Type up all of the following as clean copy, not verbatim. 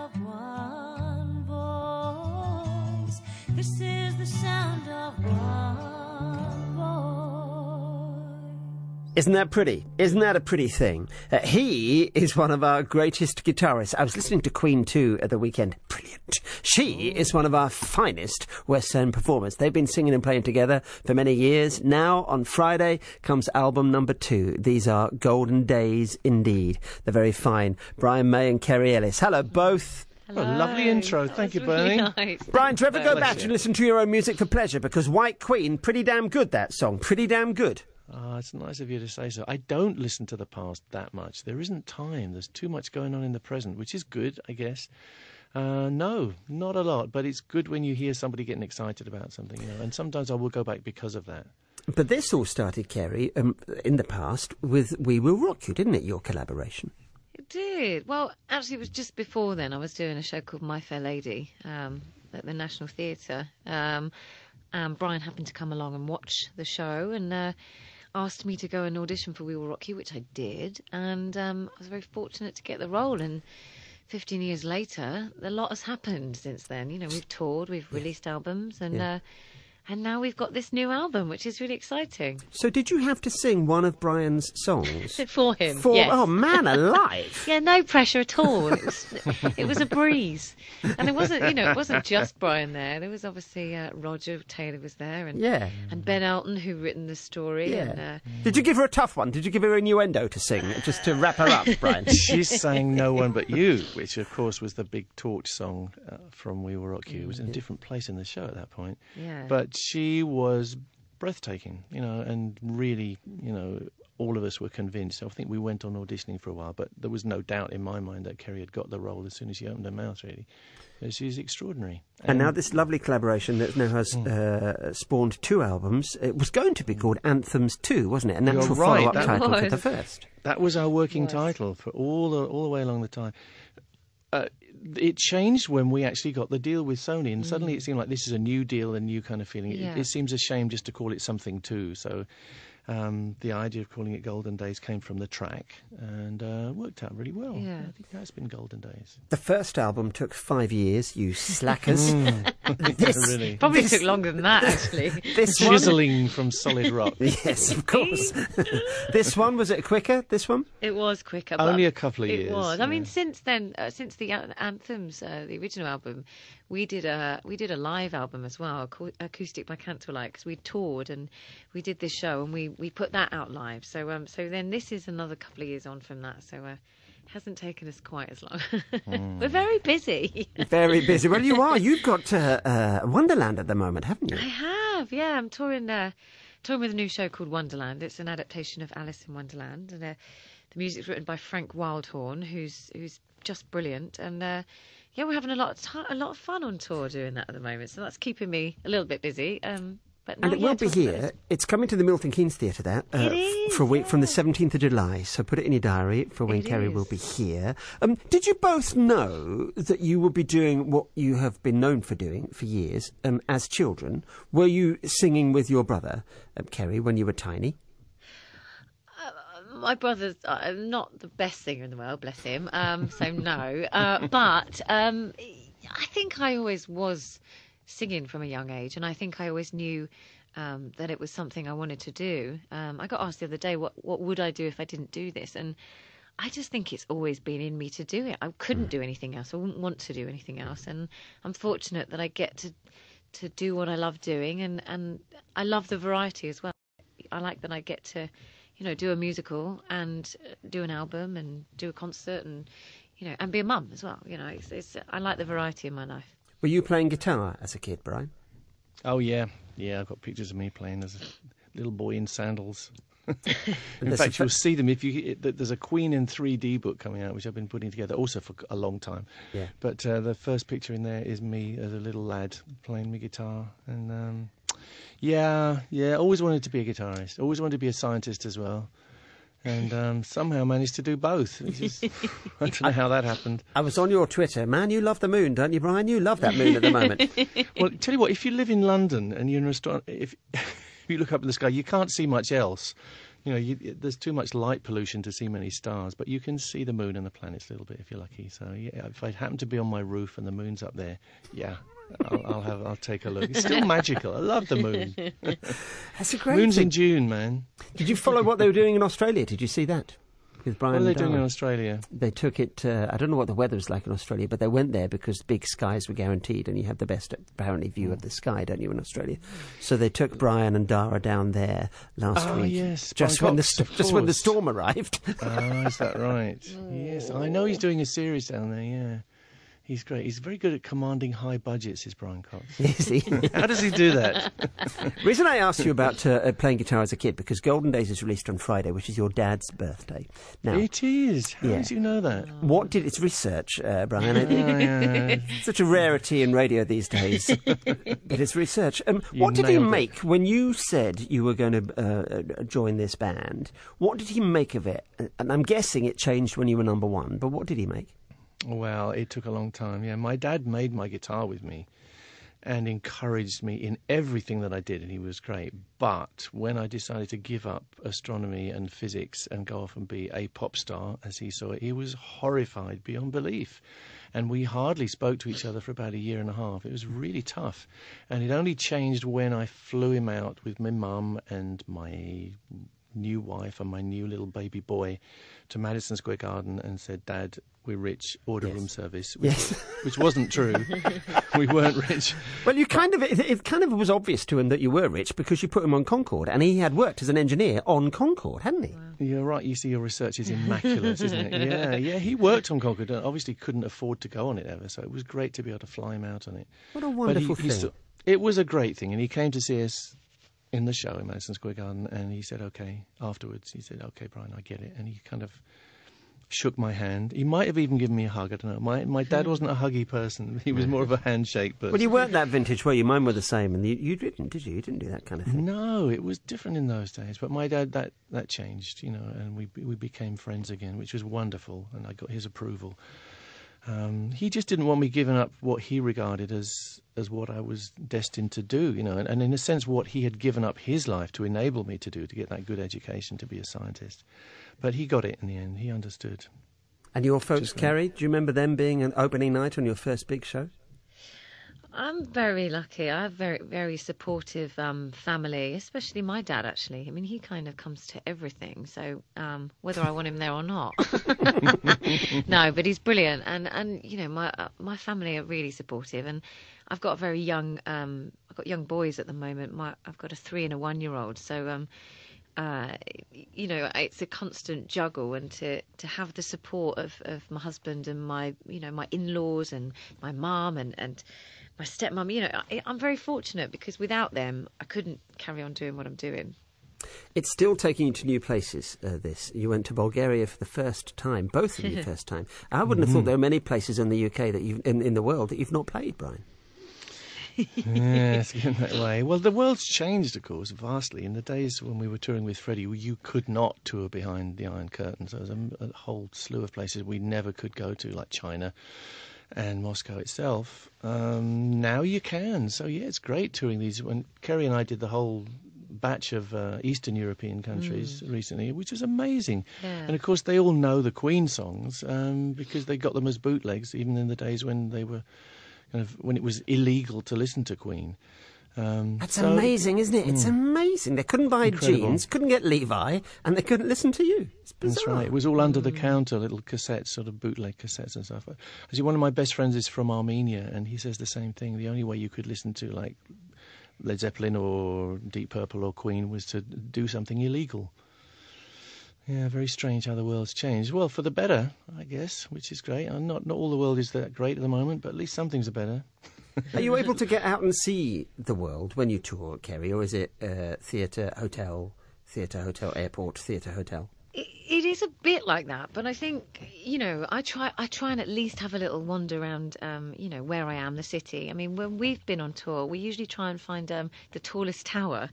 of one voice. This is the sound of one voice. Isn't that pretty? Isn't that a pretty thing? He is one of our greatest guitarists. I was listening to Queen 2 at the weekend. Brilliant. She is one of our finest West End performers. They've been singing and playing together for many years. Now, on Friday, comes album number 2. These are golden days indeed. They're very fine. Brian May and Kerry Ellis. Hello, both. Hello. Oh, lovely intro. Thank you, Bernie. Really nice. Brian, do you ever go back and listen to your own music for pleasure? Because White Queen, pretty damn good, that song. Pretty damn good. Oh, it's nice of you to say so. I don't listen to the past that much. There isn't time. There's too much going on in the present, which is good, I guess. No, not a lot. But it's good when you hear somebody getting excited about something, you know. And sometimes I will go back because of that. But this all started, Kerry, in the past with We Will Rock You, didn't it, your collaboration? It did. Well, actually, it was just before then. I was doing a show called My Fair Lady at the National Theatre. And Brian happened to come along and watch the show and asked me to go and audition for We Will Rock You, which I did. And I was very fortunate to get the role. And 15 years later, a lot has happened since then. You know, we've toured, we've released albums, and now we've got this new album, which is really exciting. So did you have to sing one of Brian's songs? For him, yes. Oh, man alive! Yeah, no pressure at all. It was a breeze. And it wasn't just Brian there. There was obviously Roger Taylor was there, and Ben Elton, who written the story. Yeah. Did you give her a tough one? Did you give her innuendo to sing, just to wrap her up, Brian? She sang No One But You, which, of course, was the big torch song from We Will Rock You. It was in a different place in the show at that point. Yeah. But she was breathtaking, you know, and really, you know, all of us were convinced. I think we went on auditioning for a while, but there was no doubt in my mind that Kerry had got the role as soon as she opened her mouth, really. She's extraordinary. And now this lovely collaboration that now has spawned 2 albums. It was going to be called Anthems 2, wasn't it? A natural follow-up title to the first. That was our working title for all the way along the time. It changed when we actually got the deal with Sony, and suddenly it seemed like this is a new deal, a new kind of feeling. Yeah. It seems a shame just to call it something too. So the idea of calling it Golden Days came from the track and worked out really well. Yeah. I think that's been Golden Days. The first album took 5 years, you slackers. Really. Probably took longer than that, actually. This Chiseling from solid rock. Yes, of course. This one, was it quicker, this one? It was quicker. Only a couple of years. It was. Yeah. I mean, since then, since the Anthems, the original album, we did a live album as well, Acoustic by Candlelight, because we toured and we did this show and we put that out live. So then this is another couple of years on from that. So it hasn't taken us quite as long. We're very busy. Very busy. Well, you are. You've got Wonderland at the moment, haven't you? I have. Yeah, I'm touring with a new show called Wonderland. It's an adaptation of Alice in Wonderland, and the music's written by Frank Wildhorn, who's just brilliant. And yeah, we're having a lot of fun on tour doing that at the moment. So that's keeping me a little bit busy. But and it will be here. It's coming to the Milton Keynes Theatre for a week from the 17th of July. So put it in your diary for when Kerry will be here. Did you both know that you would be doing what you have been known for doing for years as children? Were you singing with your brother, Kerry, when you were tiny? My brother's not the best singer in the world, bless him. So no. But I think I always was singing from a young age, and I think I always knew that it was something I wanted to do. I got asked the other day, what would I do if I didn't do this? And I just think it's always been in me to do it. I couldn't do anything else. I wouldn't want to do anything else. And I'm fortunate that I get to do what I love doing, and I love the variety as well. I like that I get to, you know, do a musical and do an album and do a concert and, you know, and be a mum as well. You know, I like the variety in my life. Were you playing guitar as a kid, Brian? Oh, yeah. Yeah, I've got pictures of me playing as a little boy in sandals. In fact, you'll see them. There's a Queen in 3D book coming out, which I've been putting together also for a long time. Yeah. But the first picture in there is me as a little lad playing my guitar. And, yeah, always wanted to be a guitarist. Always wanted to be a scientist as well. And somehow managed to do both. I don't know how that happened. I was on your Twitter. Man, you love the moon, don't you, Brian? You love that moon at the moment. Well, tell you what, if you live in London and you're in a restaurant, if you look up in the sky, you can't see much else. You know, there's too much light pollution to see many stars, but you can see the moon and the planets a little bit if you're lucky. So yeah, if I happen to be on my roof and the moon's up there, yeah, I'll take a look. It's still magical. I love the moon. That's a great Moon's thing. in June, man. Did you follow what they were doing in Australia? Did you see that? With Brian What are they and doing in Dara? Australia? They took it, I don't know what the weather was like in Australia, but they went there because big skies were guaranteed and you have the best, apparently, view of the sky, don't you, in Australia? So they took Brian and Dara down there last week. Yes, just Brian when, Cox, just when the storm arrived. Oh, is that right? Yes, I know he's doing a series down there, yeah. He's great. He's very good at commanding high budgets, is Brian Cox. Is he? How does he do that? Reason I asked you about playing guitar as a kid, because Golden Days is released on Friday, which is your dad's birthday. Now, It is. How did you know that? it's research, Brian. Yeah. Such a rarity in radio these days. But it's research. What did he nailed it. make when you said you were going to join this band? What did he make of it? And I'm guessing it changed when you were number one, but what did he make? Well, it took a long time. Yeah, my dad made my guitar with me and encouraged me in everything that I did, and he was great. But when I decided to give up astronomy and physics and go off and be a pop star, as he saw it, he was horrified beyond belief. And we hardly spoke to each other for about a year and a half. It was really tough. And it only changed when I flew him out with my mum and my new wife and my new little baby boy to Madison Square Garden and said, Dad, we're rich, order room service, which wasn't true. We weren't rich. Well, it kind of was obvious to him that you were rich because you put him on Concorde, and he had worked as an engineer on Concorde, hadn't he? Wow. You're right. You see, your research is immaculate, isn't it? Yeah. He worked on Concorde and obviously couldn't afford to go on it ever, so it was great to be able to fly him out on it. What a wonderful thing. It was a great thing, and he came to see us in the show in Madison Square Garden, and he said, okay, afterwards, he said, okay, Brian, I get it. And he kind of shook my hand. He might have even given me a hug, I don't know. My dad wasn't a huggy person. He was more of a handshake person. Well, you weren't that vintage, were you? Mine were the same, and you didn't, did you? You didn't do that kind of thing. No, it was different in those days. But my dad, that changed, you know, and we became friends again, which was wonderful, and I got his approval. He just didn't want me giving up what he regarded as what I was destined to do, you know, and in a sense what he had given up his life to enable me to do, to get that good education, to be a scientist. But he got it in the end. He understood. And your folks, Kerry, do you remember them being an opening night on your first big show? I'm very lucky. I have very, very supportive family, especially my dad, actually. I mean, he kind of comes to everything, so whether I want him there or not. No, but he's brilliant. And you know, my family are really supportive. And I've got a very young, I've got young boys at the moment. I've got a 3 and a 1-year-old, so you know, it's a constant juggle, and to have the support of my husband and my in-laws and my mum and my stepmom, you know, I'm very fortunate because without them, I couldn't carry on doing what I'm doing. It's still taking you to new places, this. You went to Bulgaria for the first time, both of you first time. I wouldn't have thought there were many places in the UK that in the world that you've not played, Brian. Yes, in that way. Well, the world's changed, of course, vastly. In the days when we were touring with Freddie, you could not tour behind the Iron Curtain. So there was a whole slew of places we never could go to, like China and Moscow itself. Now you can. So, yeah, it's great touring these. When Kerry and I did the whole batch of Eastern European countries recently, which was amazing. Yeah. And, of course, they all know the Queen songs because they got them as bootlegs, even in the days when they were... kind of when it was illegal to listen to Queen. That's amazing, isn't it? It's amazing. They couldn't buy jeans, couldn't get Levi, and they couldn't listen to you. It's bizarre. That's right. It was all under the counter, little cassettes, sort of bootleg cassettes and stuff. Actually, one of my best friends is from Armenia, and he says the same thing. The only way you could listen to, like, Led Zeppelin or Deep Purple or Queen was to do something illegal. Yeah, very strange how the world's changed. Well, for the better, I guess, which is great. Not all the world is that great at the moment, but at least some things are better. Are you able to get out and see the world when you tour, Kerry, or is it theatre, hotel, airport, theatre, hotel? It is a bit like that, but I think, you know, I try and at least have a little wander around, you know, where I am, the city. I mean, when we've been on tour, we usually try and find the tallest tower,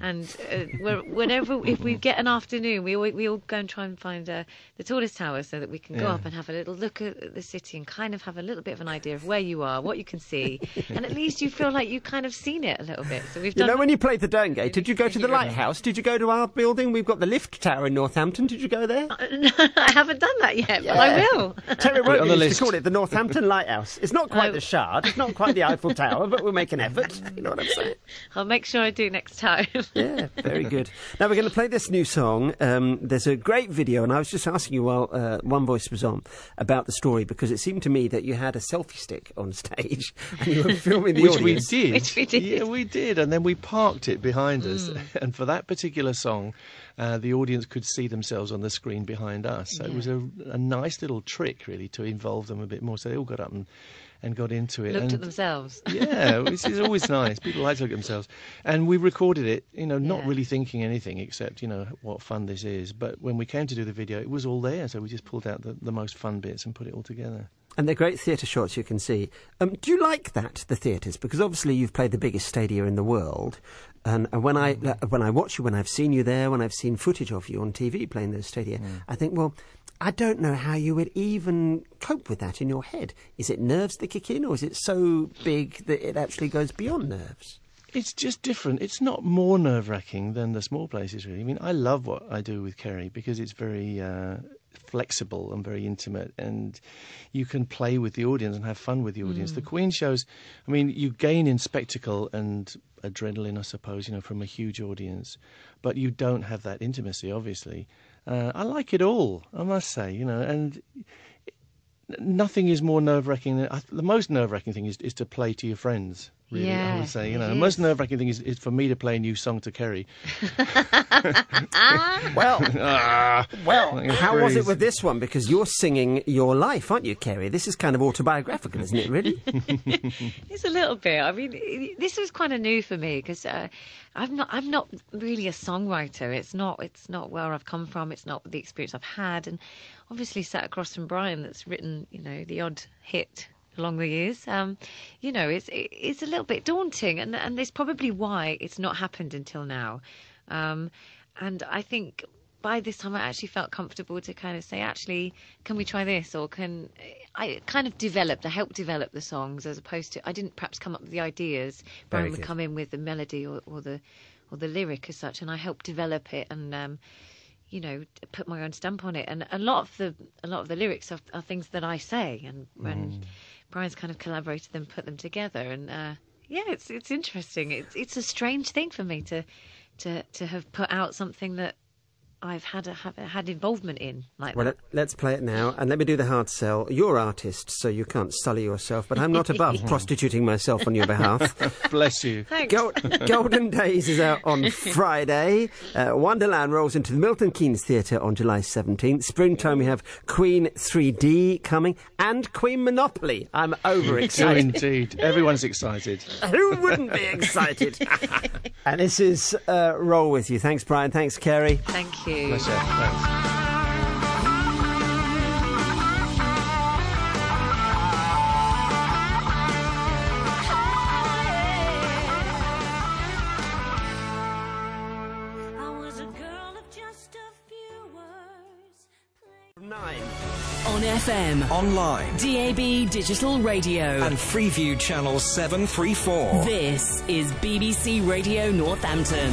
and if we get an afternoon, we all go and try and find the tallest tower so that we can go up and have a little look at the city and kind of have a little bit of an idea of where you are, what you can see, and at least you feel like you've kind of seen it a little bit. So we've done. You know, when you played the Derngate, did you go to the lighthouse? Did you go to our building? We've got the lift tower in Northampton. Did you go there? I haven't done that yet, but I will. Terry Wogan used to call it the Northampton Lighthouse. It's not quite the Shard, it's not quite the Eiffel Tower, but we'll make an effort. You know what I'm saying? I'll make sure I do next time. Yeah, very good. Now we're going to play this new song. There's a great video, and I was just asking you while One Voice was on about the story, because it seemed to me that you had a selfie stick on stage and you were filming the audience. Which we did. Yeah, we did, and then we parked it behind us. And for that particular song, the audience could see themselves on the screen behind us. So it was a nice little trick, really, to involve them a bit more. So they all got up and got into it. Looked at themselves. Yeah, which is always nice. People like to look at themselves. And we recorded it, you know, not really thinking anything except, you know, what fun this is. But when we came to do the video, it was all there. So we just pulled out the most fun bits and put it all together. And they're great theatre shots, you can see. Do you like that, the theatres? Because obviously you've played the biggest stadia in the world. And when I watch you, when I've seen you there, when I've seen footage of you on TV playing those stadia, I think, well, I don't know how you would even cope with that in your head. Is it nerves that kick in, or is it so big that it actually goes beyond nerves? It's just different. It's not more nerve-wracking than the small places, really. I mean, I love what I do with Kerry because it's very flexible and very intimate, and you can play with the audience and have fun with the audience. The Queen shows, I mean, you gain in spectacle and adrenaline, I suppose, you know, from a huge audience, but you don't have that intimacy, obviously. I like it all, I must say, you know, and nothing is more nerve-wracking than... the most nerve-wracking thing is to play to your friends, really, I would say. You know, the most nerve-wracking thing is for me to play a new song to Kerry. Well, how was it with this one? Because you're singing your life, aren't you, Kerry? This is kind of autobiographical, isn't it, really? It's a little bit. I mean, this was kind of new for me because I'm not really a songwriter. It's not where I've come from. It's not the experience I've had, and obviously sat across from Brian, that's written, you know, the odd hit along the years. You know, it's a little bit daunting, and there's probably why it's not happened until now. And I think by this time I actually felt comfortable to kind of say, actually, can we try this? Or can I kind of helped develop the songs, as opposed to, I didn't perhaps come up with the ideas. Brian would come in with the melody or the lyric as such, and I helped develop it and you know, put my own stamp on it. And a lot of the lyrics are things that I say, and Brian's kind of collaborated them, put them together, and yeah, it's interesting. It's a strange thing for me to have put out something that I've had involvement in like that. Let's play it now, and let me do the hard sell. You're artist, so you can't sully yourself, but I'm not above prostituting myself on your behalf. Bless you. Thanks. Golden Days is out on Friday. Wonderland rolls into the Milton Keynes Theatre on July 17th. Springtime we have Queen 3D coming, and Queen Monopoly. I'm overexcited. So indeed. Everyone's excited. Who wouldn't be excited? And this is Roll With You. Thanks, Brian. Thanks, Kerry. Thank you. Pleasure. Thanks. On FM, online, DAB digital radio, and Freeview channel 734. This is BBC Radio Northampton.